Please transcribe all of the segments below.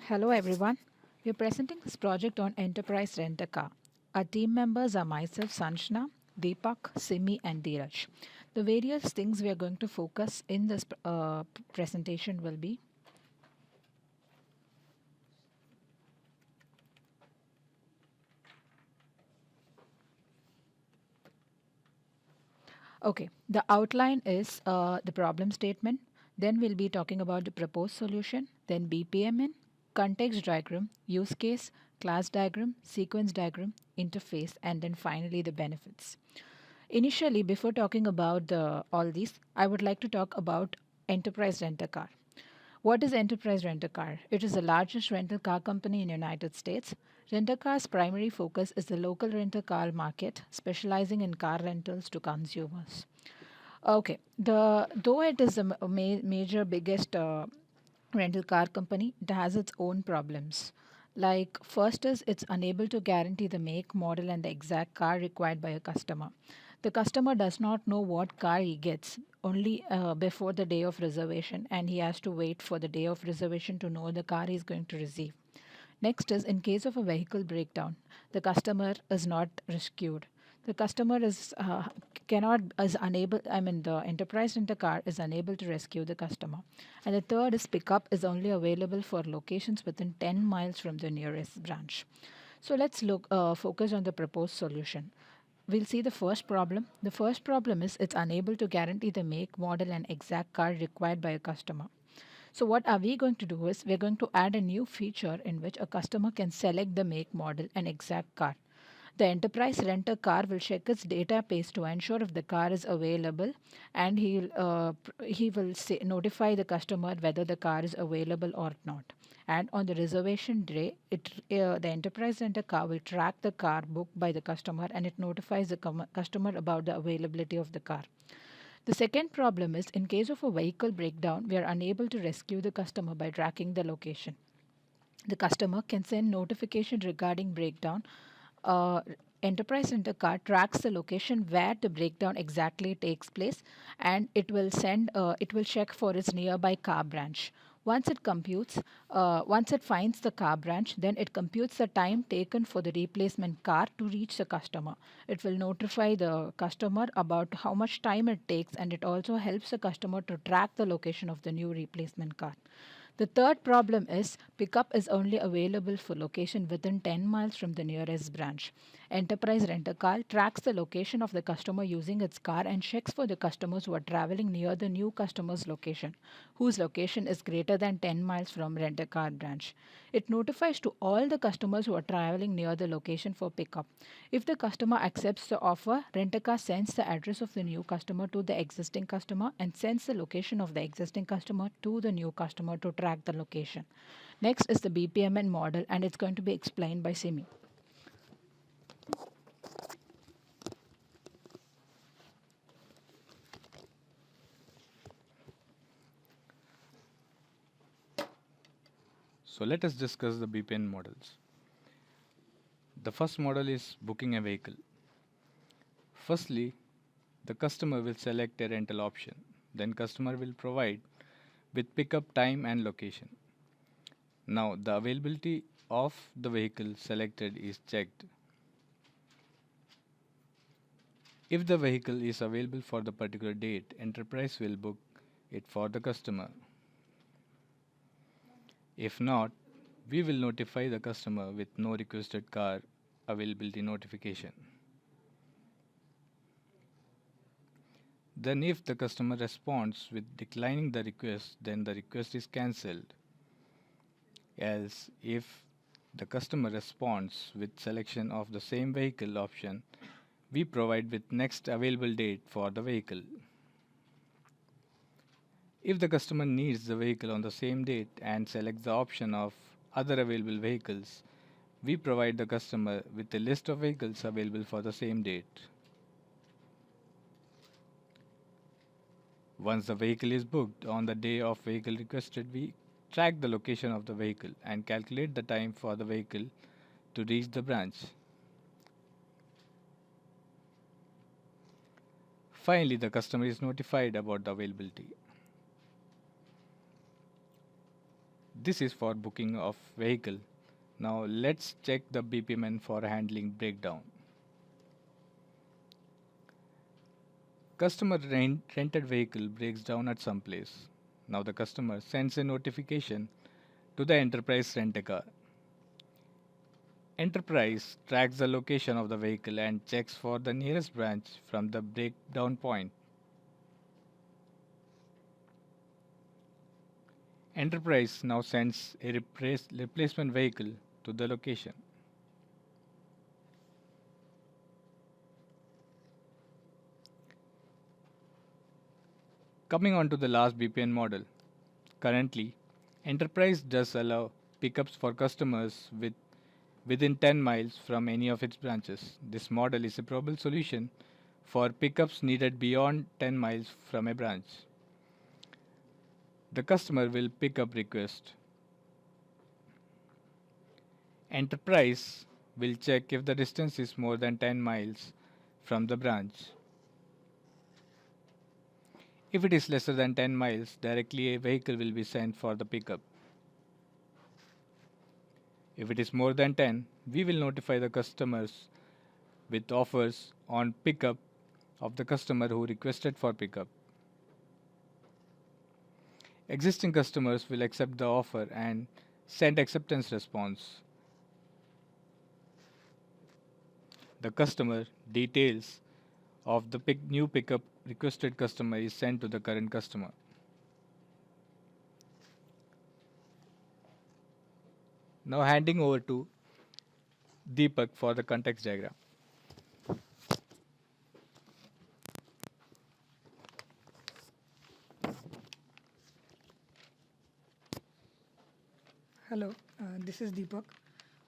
Hello everyone. We are presenting this project on enterprise rent-a-car. Our team members are myself, Sanjna, Deepak, Simi, and Dheeraj. The various things we are going to focus in this presentation will be okay. The outline is the problem statement. Then we'll be talking about the proposed solution. Then BPMN, context diagram, use case, class diagram, sequence diagram, interface, and then finally the benefits. Initially, before talking about all these, I would like to talk about enterprise rent-a-car. What is enterprise rent-a-car? It is the largest rental car company in the United States. Rent-a-car's primary focus is the local rental car market, specializing in car rentals to consumers. Okay, though it is the major biggest rental car company, it has its own problems. Like first is it's unable to guarantee the make, model, and the exact car required by a customer. The customer does not know what car he gets only before the day of reservation, and he has to wait for the day of reservation to know the car he's going to receive. Next is in case of a vehicle breakdown, the customer is not rescued. The customer is cannot is unable. I mean, the enterprise rent a car is unable to rescue the customer. And the third is pickup is only available for locations within 10 miles from the nearest branch. So let's look focus on the proposed solution. We'll see the first problem. The first problem is it's unable to guarantee the make, model, and exact car required by a customer. So what are we going to do is we're going to add a new feature in which a customer can select the make, model, and exact car. The enterprise renter car will check its database to ensure if the car is available, and he will notify the customer whether the car is available or not. And on the reservation day, the enterprise renter car will track the car booked by the customer, and it notifies the customer about the availability of the car. The second problem is in case of a vehicle breakdown, we are unable to rescue the customer by tracking the location. The customer can send notification regarding breakdown. Uh, Enterprise Center Card tracks the location where the breakdown exactly takes place, and it will check for its nearby car branch. Once it finds the car branch, then it computes the time taken for the replacement car to reach the customer. It will notify the customer about how much time it takes, and it also helps the customer to track the location of the new replacement car. The third problem is pickup is only available for location within 10 miles from the nearest branch. Enterprise Rent-A-Car tracks the location of the customer using its car and checks for the customers who are traveling near the new customer's location, whose location is greater than 10 miles from Rent-A-Car branch. It notifies to all the customers who are traveling near the location for pickup. If the customer accepts the offer, Rent-A-Car sends the address of the new customer to the existing customer and sends the location of the existing customer to the new customer to track the location. Next is the BPMN model, and it's going to be explained by Simi. So let us discuss the BPN models. The first model is booking a vehicle. Firstly, the customer will select a rental option. Then customer will provide with pickup time and location. Now the availability of the vehicle selected is checked. If the vehicle is available for the particular date, enterprise will book it for the customer. If not, we will notify the customer with no requested car availability notification. Then if the customer responds with declining the request, then the request is cancelled. Else, if the customer responds with selection of the same vehicle option, we provide with next available date for the vehicle. If the customer needs the vehicle on the same date and selects the option of other available vehicles, we provide the customer with a list of vehicles available for the same date. Once the vehicle is booked on the day of vehicle requested, we track the location of the vehicle and calculate the time for the vehicle to reach the branch. Finally, the customer is notified about the availability. This is for booking of vehicle. Now let's check the BPMN for handling breakdown. Customer rented vehicle breaks down at some place. Now the customer sends a notification to the enterprise rent a car. Enterprise tracks the location of the vehicle and checks for the nearest branch from the breakdown point. Enterprise now sends a replacement vehicle to the location. Coming on to the last BPN model. Currently, Enterprise does allow pickups for customers within 10 miles from any of its branches. This model is a probable solution for pickups needed beyond 10 miles from a branch. The customer will pick up request. Enterprise will check if the distance is more than 10 miles from the branch. If it is lesser than 10 miles, directly a vehicle will be sent for the pickup. If it is more than 10, we will notify the customers with offers on pickup of the customer who requested for pickup. Existing customers will accept the offer and send acceptance response. The customer details of the new pickup requested customer is sent to the current customer. Now handing over to Deepak for the context diagram. Hello, this is Deepak.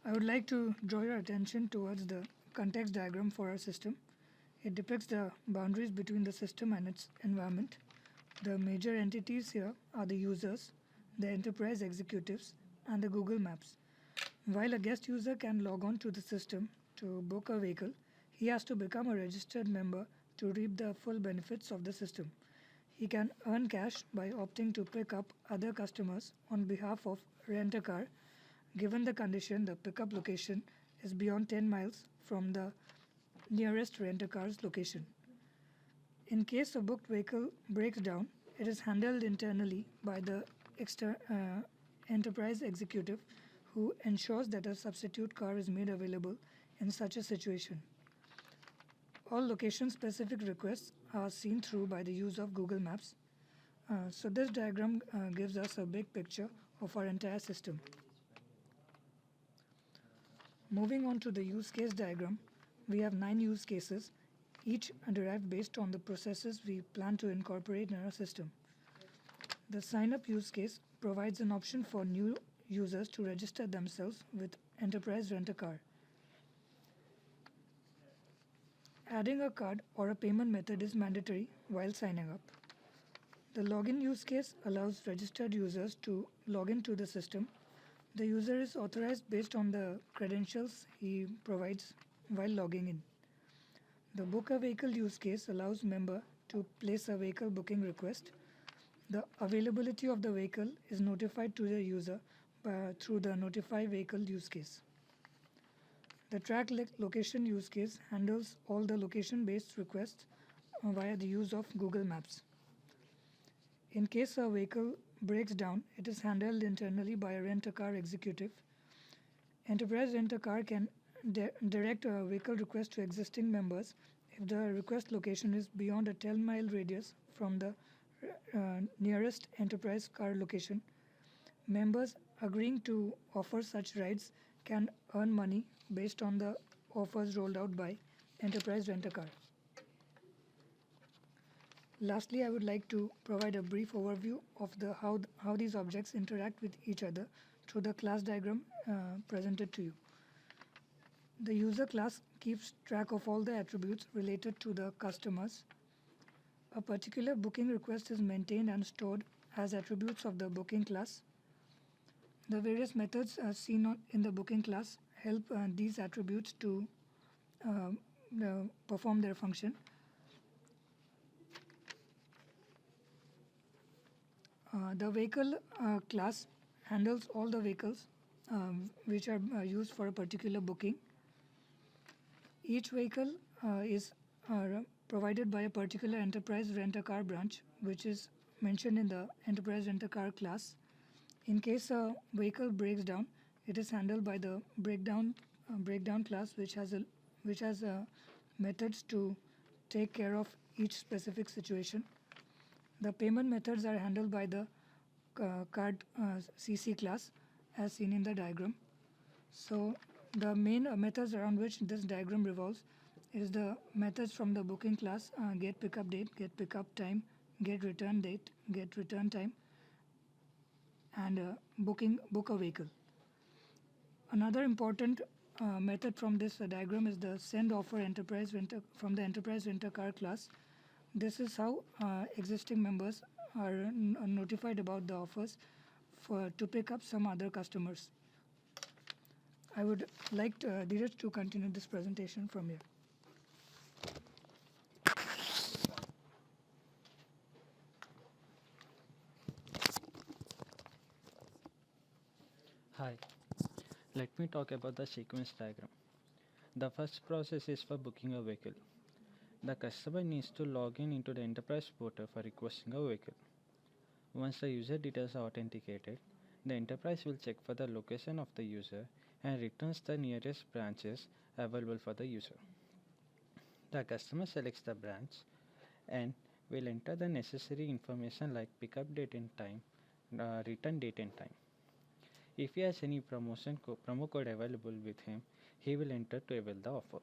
I would like to draw your attention towards the context diagram for our system. It depicts the boundaries between the system and its environment. The major entities here are the users, the enterprise executives, and the Google Maps. While a guest user can log on to the system to book a vehicle, he has to become a registered member to reap the full benefits of the system. He can earn cash by opting to pick up other customers on behalf of Rent a Car, given the condition the pickup location is beyond 10 miles from the nearest Rent a Car's location. In case a booked vehicle breaks down, it is handled internally by the enterprise executive who ensures that a substitute car is made available in such a situation. All location-specific requests are seen through by the use of Google Maps. So this diagram gives us a big picture of our entire system. Moving on to the use case diagram, we have 9 use cases, each derived based on the processes we plan to incorporate in our system. The sign-up use case provides an option for new users to register themselves with Enterprise Rent a Car. Adding a card or a payment method is mandatory while signing up. The login use case allows registered users to log into the system. The user is authorized based on the credentials he provides while logging in. The book a vehicle use case allows member to place a vehicle booking request. The availability of the vehicle is notified to the user through the notify vehicle use case. The track location use case handles all the location-based requests via the use of Google Maps. In case a vehicle breaks down, it is handled internally by a rent-a-car executive. Enterprise Rent-a-Car can direct a vehicle request to existing members if the request location is beyond a 10-mile radius from the nearest enterprise car location. Members agreeing to offer such rides can earn money based on the offers rolled out by Enterprise Rent-a-Car. Lastly, I would like to provide a brief overview of how these objects interact with each other through the class diagram presented to you. The user class keeps track of all the attributes related to the customers. A particular booking request is maintained and stored as attributes of the booking class. The various methods seen in the booking class help these attributes to perform their function. The vehicle class handles all the vehicles which are used for a particular booking. Each vehicle is provided by a particular enterprise rent-a-car branch, which is mentioned in the enterprise rent-a-car class. In case a vehicle breaks down, it is handled by the breakdown class, which has methods to take care of each specific situation. The payment methods are handled by the card CC class, as seen in the diagram. So the main methods around which this diagram revolves is the methods from the booking class: get pickup date, get pickup time, get return date, get return time, and book a vehicle. Another important method from this diagram is the send offer from the enterprise renter car class. This is how existing members are notified about the offers to pick up some other customers. I would like Dheeraj to continue this presentation from here. Hi, let me talk about the sequence diagram. The first process is for booking a vehicle. The customer needs to log in into the enterprise portal for requesting a vehicle. Once the user details are authenticated, the enterprise will check for the location of the user and returns the nearest branches available for the user. The customer selects the branch and will enter the necessary information like pickup date and time, return date and time. If he has any promo code available with him, he will enter to avail the offer.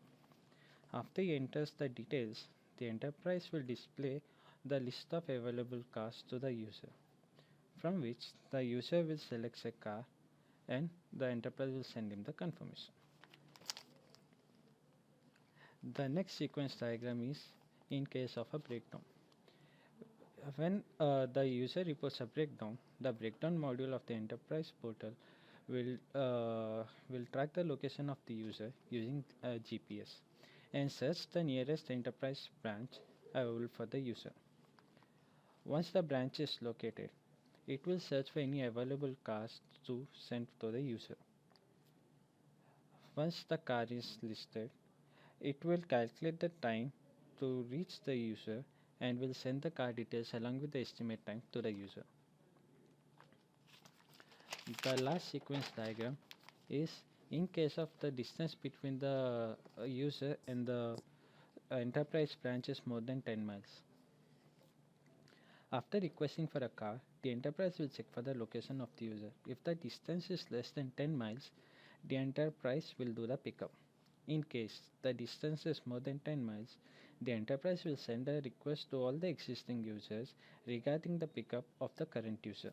After he enters the details, the enterprise will display the list of available cars to the user, from which the user will select a car and the enterprise will send him the confirmation. The next sequence diagram is in case of a breakdown. When the user reports a breakdown, the breakdown module of the enterprise portal will track the location of the user using GPS and search the nearest enterprise branch available for the user. Once the branch is located, it will search for any available cars to send to the user. Once the car is listed, it will calculate the time to reach the user and will send the car details along with the estimate time to the user. The last sequence diagram is in case of the distance between the user and the enterprise branch is more than 10 miles. After requesting for a car, the enterprise will check for the location of the user. If the distance is less than 10 miles, the enterprise will do the pickup. In case the distance is more than 10 miles, the enterprise will send a request to all the existing users regarding the pickup of the current user.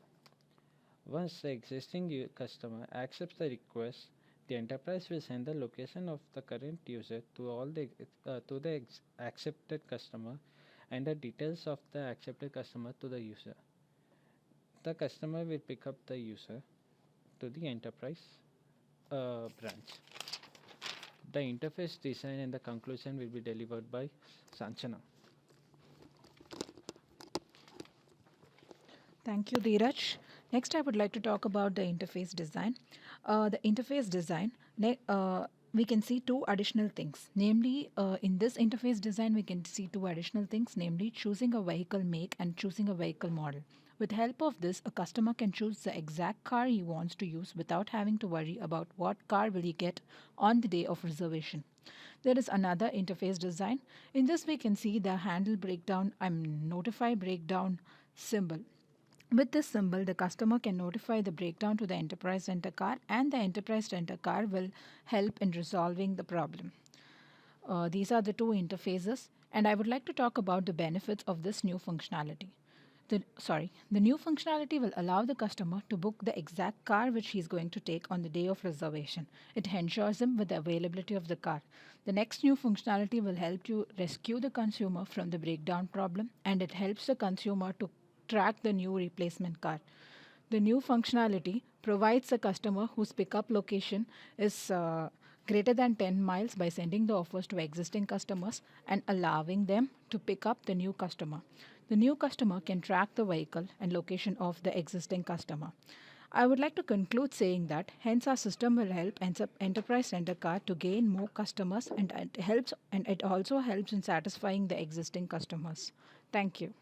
Once the existing customer accepts the request, the enterprise will send the location of the current user to all the accepted customer and the details of the accepted customer to the user. The customer will pick up the user to the enterprise branch. The interface design and the conclusion will be delivered by Sanchana. Thank you, Dheeraj. Next, I would like to talk about the interface design. The interface design, we can see two additional things. Namely, in this interface design, we can see two additional things, namely choosing a vehicle make and choosing a vehicle model. With help of this, a customer can choose the exact car he wants to use without having to worry about what car will he get on the day of reservation. There is another interface design. In this, we can see the handle breakdown, notify breakdown symbol. With this symbol, the customer can notify the breakdown to the enterprise renter car, and the enterprise renter car will help in resolving the problem. These are the two interfaces, and I would like to talk about the benefits of this new functionality. The new functionality will allow the customer to book the exact car which he is going to take on the day of reservation. It ensures him with the availability of the car. The next new functionality will help to rescue the consumer from the breakdown problem, and it helps the consumer to track the new replacement car. The new functionality provides a customer whose pickup location is greater than 10 miles by sending the offers to existing customers and allowing them to pick up the new customer. The new customer can track the vehicle and location of the existing customer. I would like to conclude saying that hence our system will help enterprise rent a car to gain more customers, and it also helps in satisfying the existing customers. Thank you.